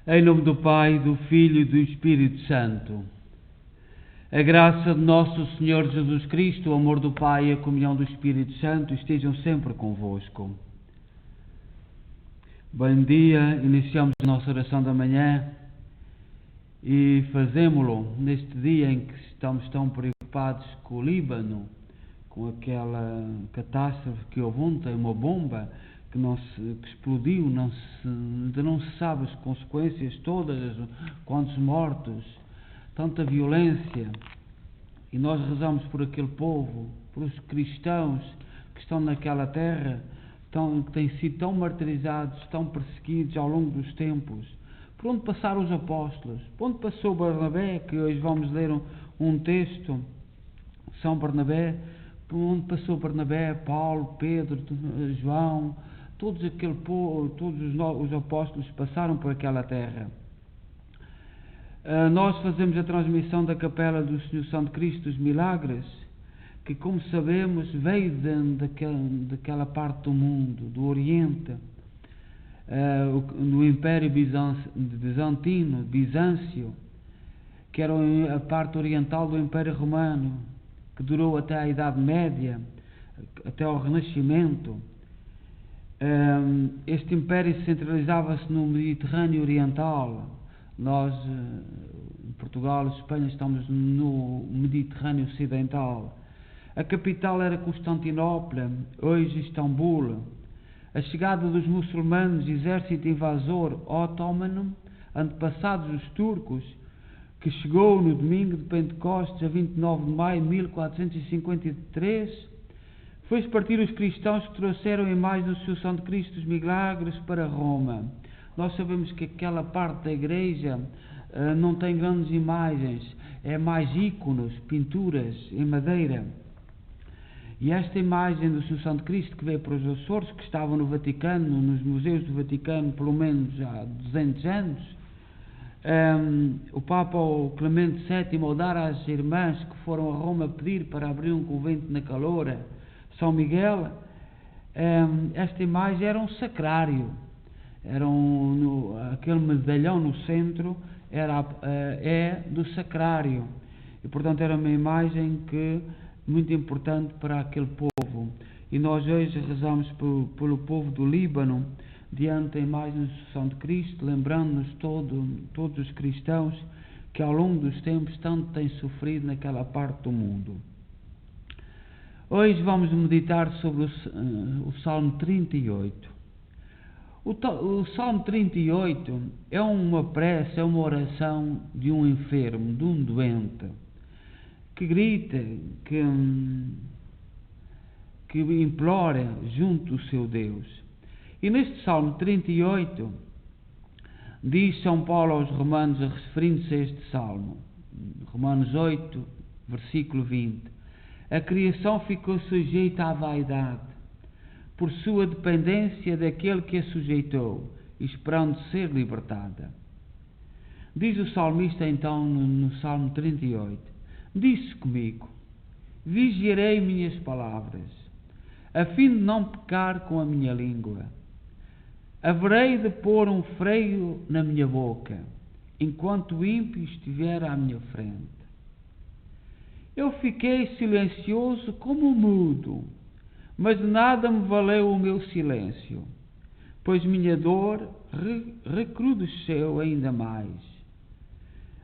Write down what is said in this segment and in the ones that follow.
Em nome do Pai, do Filho e do Espírito Santo. A graça de nosso Senhor Jesus Cristo, o amor do Pai e a comunhão do Espírito Santo estejam sempre convosco. Bom dia, iniciamos a nossa oração da manhã e fazemo-lo neste dia em que estamos tão preocupados com o Líbano, com aquela catástrofe que houve ontem, uma bomba que explodiu, ainda não se sabe as consequências todas, quantos mortos, tanta violência. E nós rezamos por aquele povo, por os cristãos que estão naquela terra, que têm sido tão martirizados, tão perseguidos ao longo dos tempos. Por onde passaram os apóstolos, por onde passou Barnabé, que hoje vamos ler um texto, São Barnabé, por onde passou Barnabé, Paulo, Pedro, João, todos aquele povo, todos os apóstolos passaram por aquela terra. Nós fazemos a transmissão da Capela do Senhor Santo Cristo dos Milagres, que, como sabemos, veio daquela parte do mundo, do Oriente, no Império Bizâncio, que era a parte oriental do Império Romano, que durou até a Idade Média, até ao Renascimento. Este império centralizava-se no Mediterrâneo Oriental. Nós, em Portugal e Espanha, estamos no Mediterrâneo Ocidental. A capital era Constantinopla, hoje Istambul. A chegada dos muçulmanos, exército invasor otomano, antepassados dos turcos, que chegou no domingo de Pentecostes, a 29 de maio de 1453, fez partir os cristãos que trouxeram a imagem do Senhor Santo Cristo dos Milagres para Roma. Nós sabemos que aquela parte da igreja não tem grandes imagens, é mais ícones, pinturas em madeira. E esta imagem do Senhor Santo Cristo que veio para os Açores, que estavam no Vaticano, nos museus do Vaticano, pelo menos há 200 anos, o Papa Clemente VII, ao dar às irmãs que foram a Roma pedir para abrir um convento na Caloura, São Miguel, esta imagem era um sacrário, aquele medalhão no centro é do sacrário, e portanto era uma imagem muito importante para aquele povo. E nós hoje rezamos pelo povo do Líbano, diante da imagem do Santo Cristo, lembrando-nos todos os cristãos que ao longo dos tempos tanto têm sofrido naquela parte do mundo. Hoje vamos meditar sobre o Salmo 38. O Salmo 38 é uma prece, é uma oração de um enfermo, de um doente, que grita, que implora junto do seu Deus. E neste Salmo 38, diz São Paulo aos Romanos, referindo-se a este Salmo, Romanos 8, versículo 20, a criação ficou sujeita à vaidade, por sua dependência daquele que a sujeitou, esperando ser libertada. Diz o salmista então no Salmo 38, disse comigo, vigiarei minhas palavras, a fim de não pecar com a minha língua. Haverei de pôr um freio na minha boca, enquanto o ímpio estiver à minha frente. Eu fiquei silencioso como mudo, mas de nada me valeu o meu silêncio, pois minha dor recrudesceu ainda mais.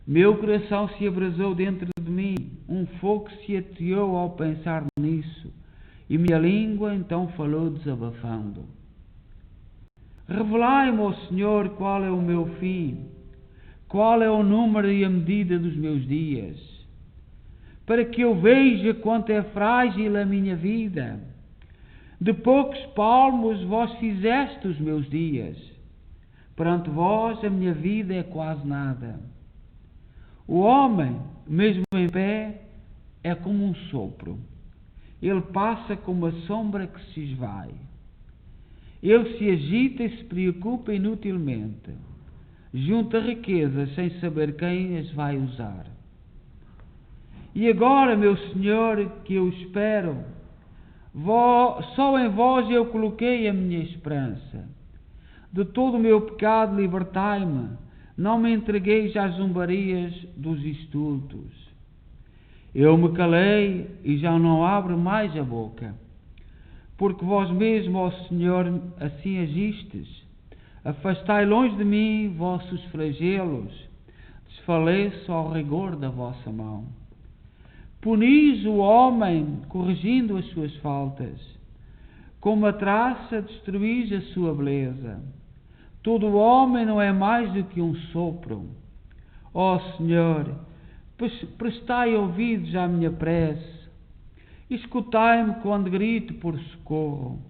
Meu coração se abrasou dentro de mim, um fogo se ateou ao pensar nisso, e minha língua então falou desabafando. Revelai-me, ó Senhor, qual é o meu fim, qual é o número e a medida dos meus dias, para que eu veja quanto é frágil a minha vida. De poucos palmos vós fizeste os meus dias, perante vós a minha vida é quase nada. O homem, mesmo em pé, é como um sopro. Ele passa como a sombra que se esvai. Ele se agita e se preocupa inutilmente. Junta riquezas sem saber quem as vai usar. E agora, meu Senhor, que eu espero, só em vós eu coloquei a minha esperança. De todo o meu pecado libertai-me, não me entregueis às zombarias dos estultos. Eu me calei e já não abro mais a boca, porque vós mesmo, ó Senhor, assim agistes. Afastai longe de mim vossos flagelos, desfaleço ao rigor da vossa mão. Punis o homem, corrigindo as suas faltas, como a traça destruís a sua beleza. Todo homem não é mais do que um sopro. Ó Senhor, prestai ouvidos à minha prece, escutai-me quando grito por socorro.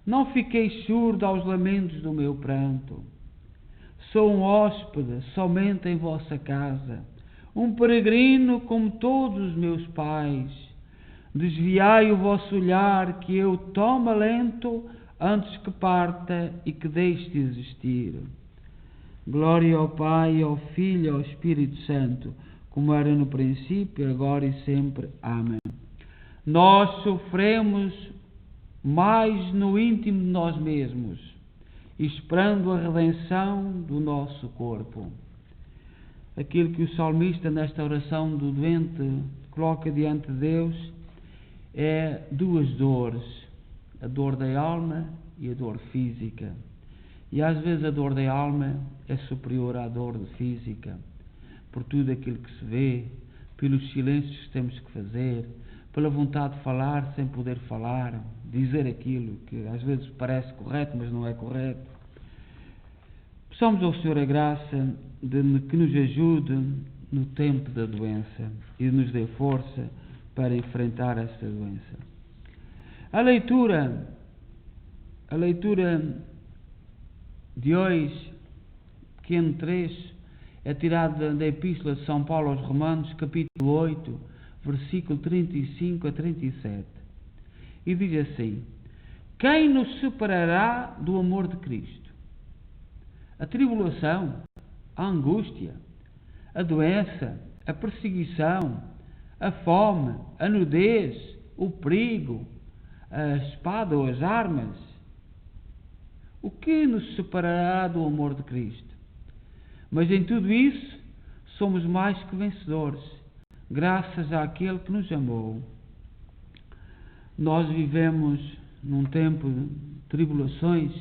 Não fiqueis surdo aos lamentos do meu pranto. Sou um hóspede somente em vossa casa, um peregrino como todos os meus pais. Desviai o vosso olhar, que eu tome alento antes que parta e que deixe de existir. Glória ao Pai, ao Filho e ao Espírito Santo, como era no princípio, agora e sempre. Amém. Nós sofremos mais no íntimo de nós mesmos, esperando a redenção do nosso corpo. Aquilo que o salmista, nesta oração do doente, coloca diante de Deus é duas dores, a dor da alma e a dor física. E às vezes a dor da alma é superior à dor física, por tudo aquilo que se vê, pelos silêncios que temos que fazer, pela vontade de falar sem poder falar, dizer aquilo que às vezes parece correto, mas não é correto. Peçamos ao Senhor a graça de que nos ajude no tempo da doença e nos dê força para enfrentar esta doença. A leitura de hoje, pequeno trecho, é tirada da Epístola de São Paulo aos Romanos, capítulo 8, versículo 35 a 37. E diz assim: quem nos separará do amor de Cristo? A tribulação, a angústia, a doença, a perseguição, a fome, a nudez, o perigo, a espada ou as armas? O que nos separará do amor de Cristo? Mas em tudo isso somos mais que vencedores, graças àquele que nos amou. Nós vivemos num tempo de tribulações,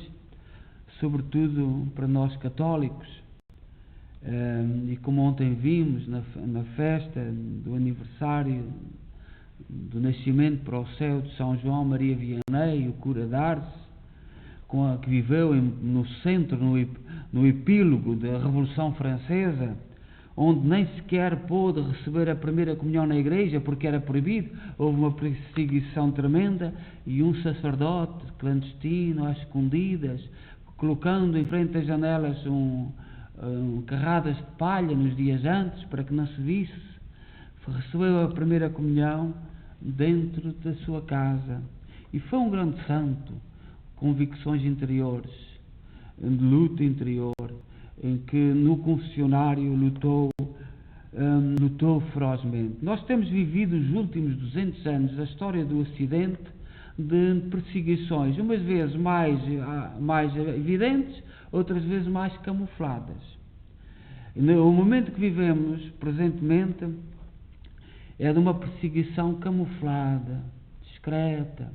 sobretudo para nós católicos, e como ontem vimos na festa do aniversário do nascimento para o céu de São João Maria Vianney, o cura de Ars, que viveu no centro, no epílogo da Revolução Francesa, onde nem sequer pôde receber a primeira comunhão na igreja porque era proibido. Houve uma perseguição tremenda e um sacerdote clandestino, às escondidas, colocando em frente das janelas carradas de palha nos dias antes para que não se visse, recebeu a primeira comunhão dentro da sua casa e foi um grande santo, convicções interiores, de luta interior, em que no confessionário lutou ferozmente. Nós temos vivido os últimos 200 anos a história do Ocidente de perseguições, umas vezes mais evidentes, outras vezes mais camufladas. No momento que vivemos presentemente é de uma perseguição camuflada, discreta.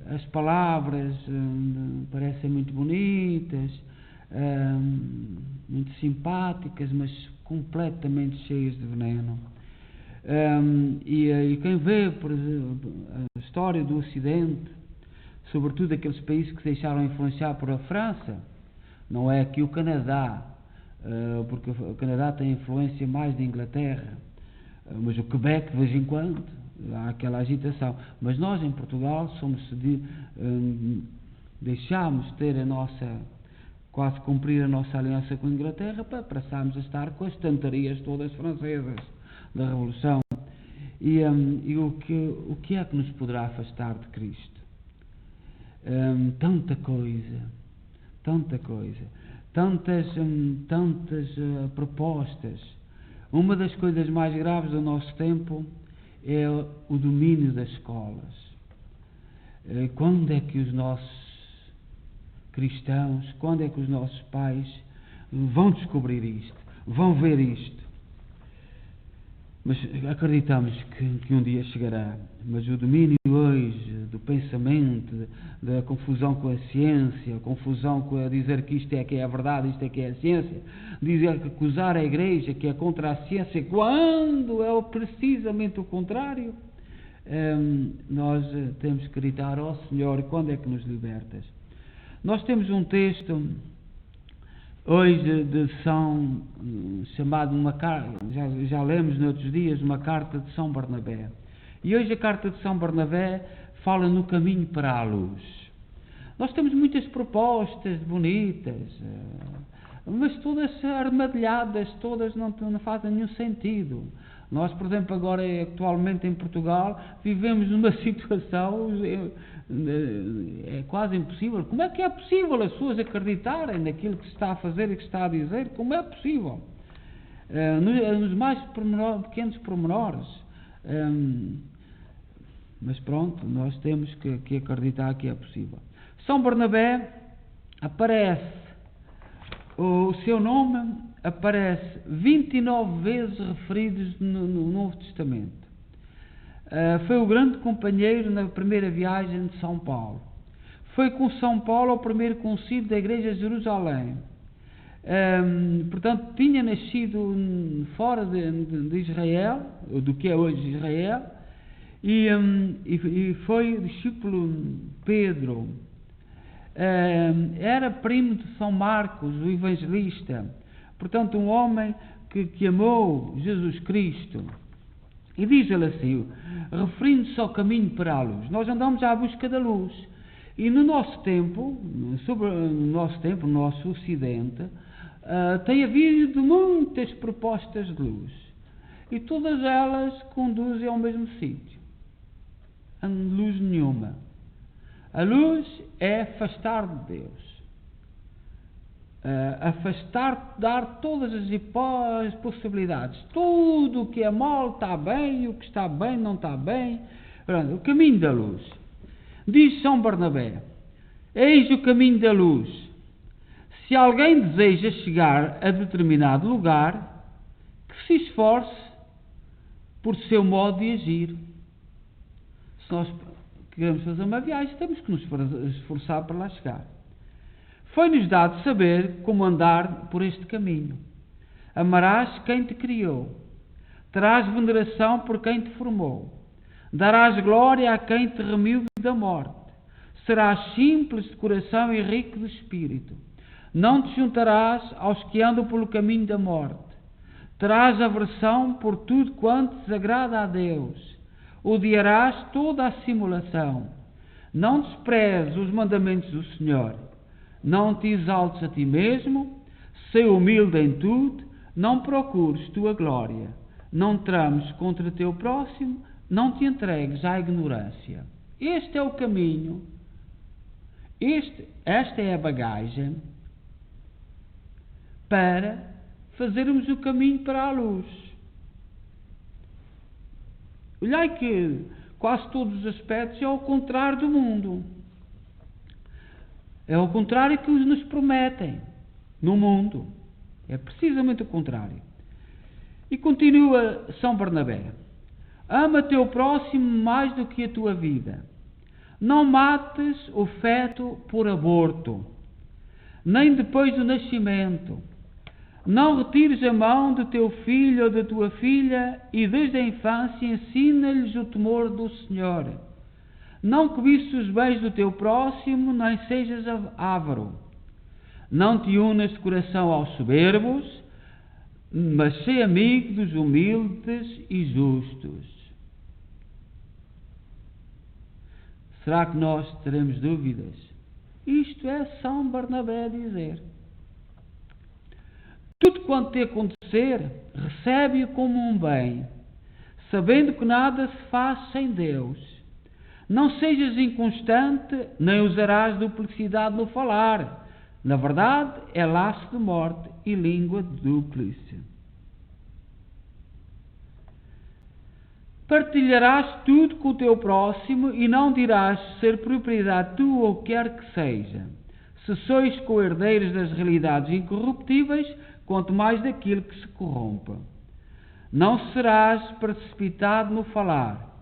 As palavras parecem muito bonitas, muito simpáticas, mas completamente cheias de veneno. E quem vê por exemplo, a história do Ocidente, sobretudo aqueles países que se deixaram influenciar por a França, não é aqui o Canadá, porque o Canadá tem influência mais da Inglaterra, mas o Quebec de vez em quando há aquela agitação, mas nós em Portugal deixámos ter quase cumprir a nossa aliança com a Inglaterra para passarmos a estar com as tantarias todas francesas da Revolução. E o que é que nos poderá afastar de Cristo? Tanta coisa, tantas propostas. Uma das coisas mais graves do nosso tempo é o domínio das escolas. Quando é que os nossos cristãos, quando é que os nossos pais vão descobrir isto, vão ver isto. Mas acreditamos que um dia chegará. Mas o domínio hoje do pensamento, da confusão com a ciência, a confusão com a dizer que isto é que é a verdade, isto é que é a ciência, dizer que acusar a Igreja que é contra a ciência, quando é precisamente o contrário, nós temos que gritar: ó Senhor, quando é que nos libertas? Nós temos um texto hoje de São, chamado uma carta, já lemos noutros dias, uma carta de São Barnabé. E hoje a carta de São Barnabé fala no caminho para a luz. Nós temos muitas propostas bonitas, mas todas armadilhadas, todas não fazem nenhum sentido. Nós, por exemplo, agora atualmente em Portugal, vivemos numa situação é quase impossível. Como é que é possível as pessoas acreditarem naquilo que se está a fazer e que se está a dizer? Como é possível? Nos mais pequenos pormenores. Mas pronto, nós temos que acreditar que é possível. São Barnabé aparece, o seu nome aparece 29 vezes referidos no Novo Testamento. Foi o grande companheiro na primeira viagem de São Paulo. Foi com São Paulo ao primeiro concílio da Igreja de Jerusalém. Portanto, tinha nascido fora de Israel, do que é hoje Israel, e foi discípulo de Pedro. Era primo de São Marcos, o evangelista. Portanto, um homem que amou Jesus Cristo. E diz ele assim, referindo-se ao caminho para a luz: nós andamos à busca da luz. E no nosso tempo, no nosso Ocidente, tem havido muitas propostas de luz. E todas elas conduzem ao mesmo sítio. Luz nenhuma. A luz é afastar de Deus. Afastar, dar todas as possibilidades. Tudo o que é mal está bem, o que está bem não está bem. O caminho da luz. Diz São Barnabé: eis o caminho da luz. Se alguém deseja chegar a determinado lugar, que se esforce por seu modo de agir. Se nós queremos fazer uma viagem, temos que nos esforçar para lá chegar. Foi-nos dado saber como andar por este caminho. Amarás quem te criou. Terás veneração por quem te formou. Darás glória a quem te remiu da morte. Serás simples de coração e rico de espírito. Não te juntarás aos que andam pelo caminho da morte. Terás aversão por tudo quanto desagrada a Deus. Odiarás toda a simulação. Não desprezes os mandamentos do Senhor. Não te exaltes a ti mesmo. Sê humilde em tudo. Não procures tua glória. Não trames contra teu próximo. Não te entregues à ignorância. Este é o caminho. Esta é a bagagem para fazermos o caminho para a luz. Olhai que quase todos os aspectos é ao contrário do mundo. É ao contrário que nos prometem no mundo. É precisamente o contrário. E continua São Barnabé: ama teu próximo mais do que a tua vida. Não mates o feto por aborto, nem depois do nascimento. Não retires a mão do teu filho ou da tua filha, e desde a infância ensina-lhes o temor do Senhor. Não cobices os bens do teu próximo, nem sejas avaro. Não te unas de coração aos soberbos, mas sê amigo dos humildes e justos. Será que nós teremos dúvidas? Isto é São Barnabé a dizer. Tudo quanto te acontecer, recebe-o como um bem, sabendo que nada se faz sem Deus. Não sejas inconstante, nem usarás duplicidade no falar. Na verdade, é laço de morte e língua dúplice. Partilharás tudo com o teu próximo e não dirás ser propriedade tua ou quer que seja. Se sois co-herdeiros das realidades incorruptíveis, quanto mais daquilo que se corrompe. Não serás precipitado no falar,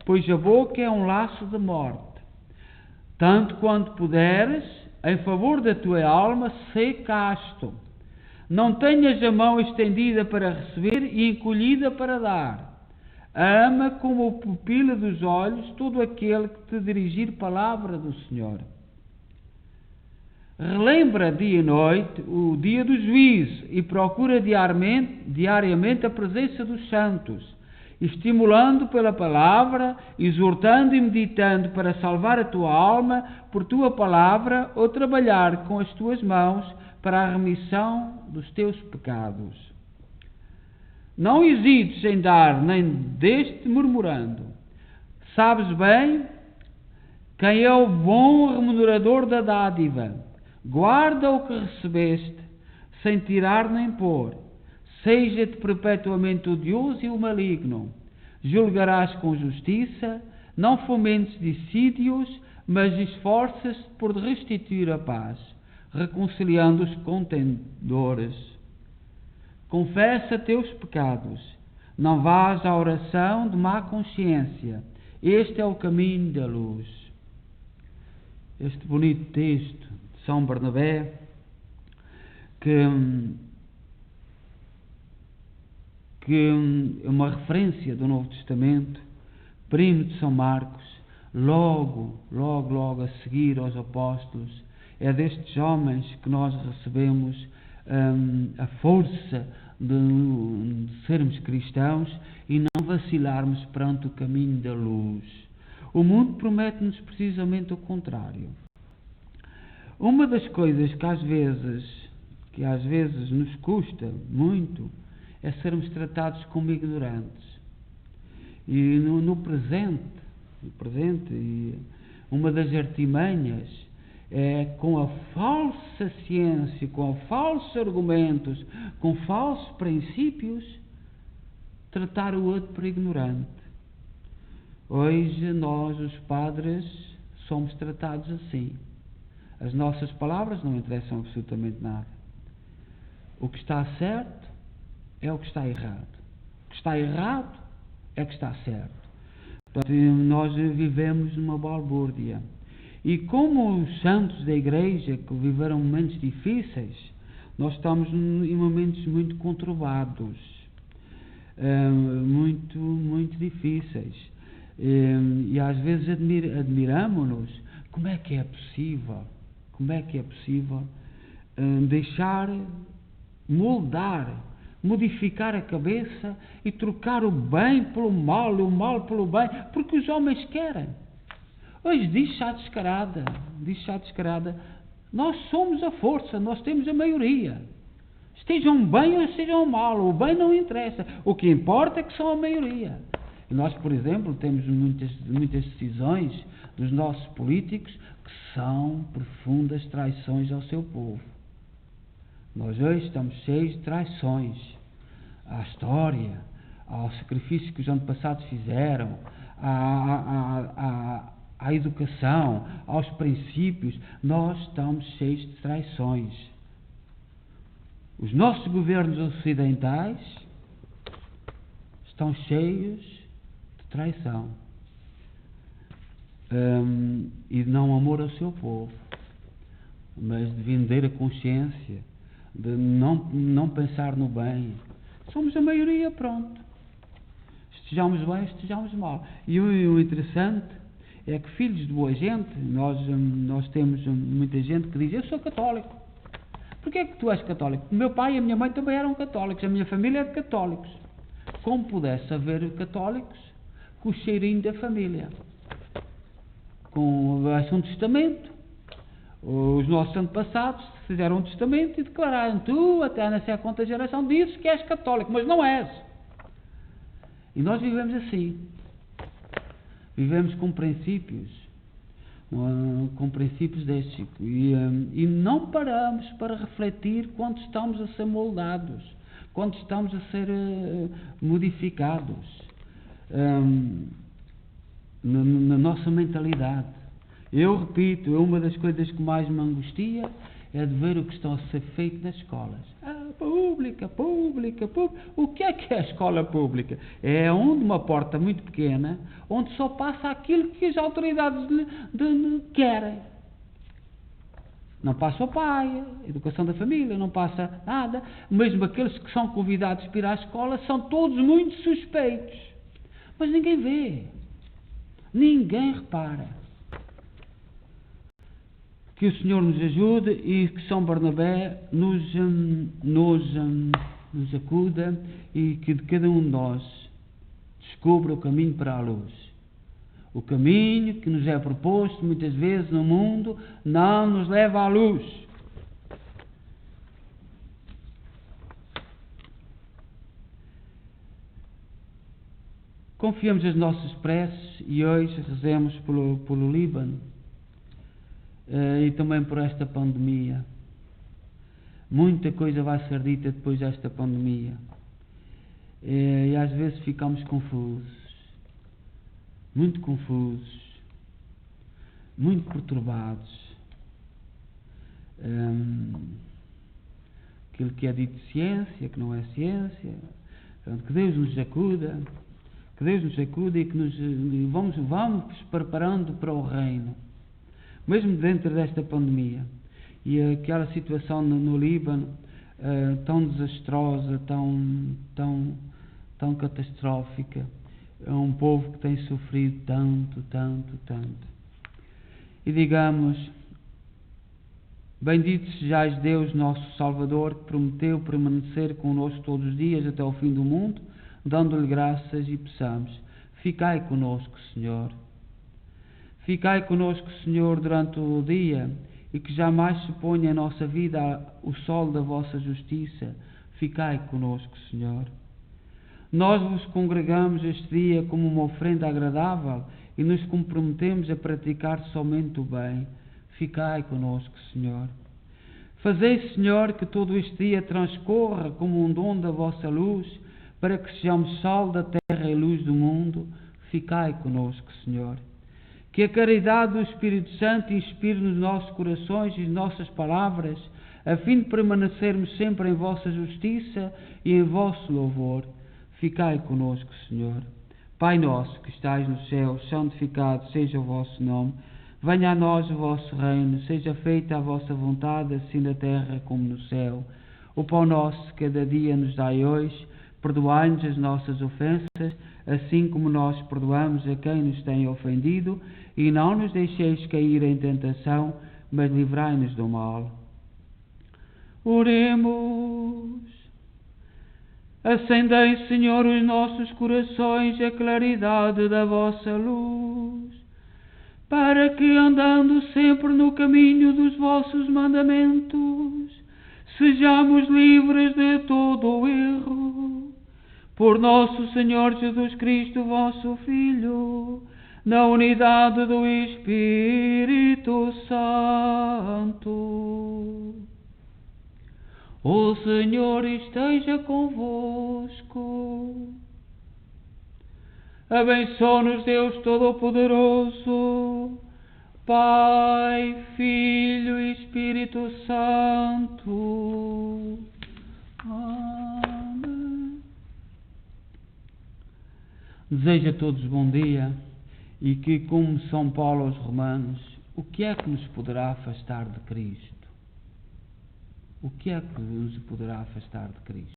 pois a boca é um laço de morte. Tanto quanto puderes, em favor da tua alma, sê casto. Não tenhas a mão estendida para receber e encolhida para dar. Ama como o pupilo dos olhos todo aquele que te dirigir palavra do Senhor. Relembra dia e noite o dia do juízo e procura diariamente a presença dos santos, estimulando pela palavra, exortando e meditando para salvar a tua alma por tua palavra ou trabalhar com as tuas mãos para a remissão dos teus pecados. Não hesites em dar, nem deste murmurando. Sabes bem quem é o bom remunerador da dádiva. Guarda o que recebeste, sem tirar nem pôr. Seja-te perpetuamente odioso e o maligno. Julgarás com justiça, não fomentes dissídios, mas esforças-te por restituir a paz, reconciliando os contendores. Confessa teus pecados. Não vás à oração de má consciência. Este é o caminho da luz. Este bonito texto de São Bernabé, que é uma referência do Novo Testamento, primo de São Marcos, logo a seguir aos apóstolos. É destes homens que nós recebemos a força de sermos cristãos e não vacilarmos perante o caminho da luz. O mundo promete-nos precisamente o contrário. Uma das coisas que às vezes nos custa muito é sermos tratados como ignorantes. E no presente, uma das artimanhas é, com a falsa ciência, com falsos argumentos, com falsos princípios, tratar o outro por ignorante. Hoje nós, os padres, somos tratados assim. As nossas palavras não interessam absolutamente nada. O que está certo é o que está errado. O que está errado é o que está certo. Portanto, nós vivemos numa balbúrdia. E como os santos da Igreja que viveram momentos difíceis, nós estamos em momentos muito conturbados, muito difíceis. E às vezes admiramos-nos como é que é possível deixar moldar, modificar a cabeça e trocar o bem pelo mal e o mal pelo bem, porque os homens querem. Hoje diz-se à descarada, nós somos a força, nós temos a maioria. Estejam bem ou estejam mal, o bem não interessa. O que importa é que são a maioria. E nós, por exemplo, temos muitas decisões dos nossos políticos que são profundas traições ao seu povo. Nós hoje estamos cheios de traições à história, ao sacrifício que os antepassados fizeram, à educação, aos princípios. Nós estamos cheios de traições. Os nossos governos ocidentais estão cheios de traição e de não amor ao seu povo, mas de vencer a consciência, de não pensar no bem. Somos a maioria, pronto. Estejamos bem, estejamos mal. E o interessante é que filhos de boa gente, nós temos muita gente que diz: eu sou católico. Porquê é que tu és católico? O meu pai e a minha mãe também eram católicos, a minha família é de católicos. Como pudesse haver católicos com o cheirinho da família, com um testamento. Os nossos antepassados fizeram um testamento e declararam: tu, até na sei quanta geração, dizes que és católico, mas não és. E nós vivemos assim. Vivemos com princípios destes, e não paramos para refletir quando estamos a ser moldados, quando estamos a ser modificados na nossa mentalidade. Eu repito, uma das coisas que mais me angustia é de ver o que está a ser feito nas escolas. Pública. O que é a escola pública? É onde uma porta muito pequena, onde só passa aquilo que as autoridades querem. Não passa o pai, a educação da família, não passa nada. Mesmo aqueles que são convidados para ir à escola são todos muito suspeitos. Mas ninguém vê. Ninguém repara. Que o Senhor nos ajude e que São Barnabé nos acuda e que de cada um de nós descubra o caminho para a luz. O caminho que nos é proposto muitas vezes no mundo não nos leva à luz. Confiamos as nossas preces e hoje rezemos pelo Líbano. E também por esta pandemia. Muita coisa vai ser dita depois desta pandemia. E às vezes ficamos confusos. Muito confusos. Muito perturbados. Aquilo que é dito ciência, que não é ciência. Que Deus nos acuda. Que Deus nos acuda e que vamos preparando para o reino. Mesmo dentro desta pandemia, e aquela situação no Líbano tão desastrosa, tão catastrófica, é um povo que tem sofrido tanto. E digamos, bendito sejais Deus nosso Salvador, que prometeu permanecer connosco todos os dias até ao fim do mundo, dando-lhe graças e peçamos, ficai conosco, Senhor. Ficai conosco, Senhor, durante o dia, e que jamais se ponha em nossa vida o sol da vossa justiça. Ficai conosco, Senhor. Nós vos congregamos este dia como uma oferenda agradável e nos comprometemos a praticar somente o bem. Ficai conosco, Senhor. Fazei, Senhor, que todo este dia transcorra como um dom da vossa luz, para que sejamos sal da terra e luz do mundo. Ficai conosco, Senhor. Que a caridade do Espírito Santo inspire nos nossos corações e nossas palavras, a fim de permanecermos sempre em vossa justiça e em vosso louvor. Ficai conosco, Senhor. Pai nosso, que estais no céu, santificado seja o vosso nome. Venha a nós o vosso reino, seja feita a vossa vontade, assim na terra como no céu. O pão nosso, cada dia nos dai hoje. Perdoai-nos as nossas ofensas, assim como nós perdoamos a quem nos tem ofendido, e não nos deixeis cair em tentação, mas livrai-nos do mal. Oremos. Acendei, Senhor, os nossos corações a claridade da vossa luz, para que, andando sempre no caminho dos vossos mandamentos, sejamos livres de todo o erro. Por nosso Senhor Jesus Cristo, vosso Filho, na unidade do Espírito Santo. O Senhor esteja convosco. Abençoe-nos Deus Todo-Poderoso, Pai, Filho e Espírito Santo. Amém. Desejo a todos bom dia e que, como São Paulo aos Romanos, o que é que nos poderá afastar de Cristo? O que é que nos poderá afastar de Cristo?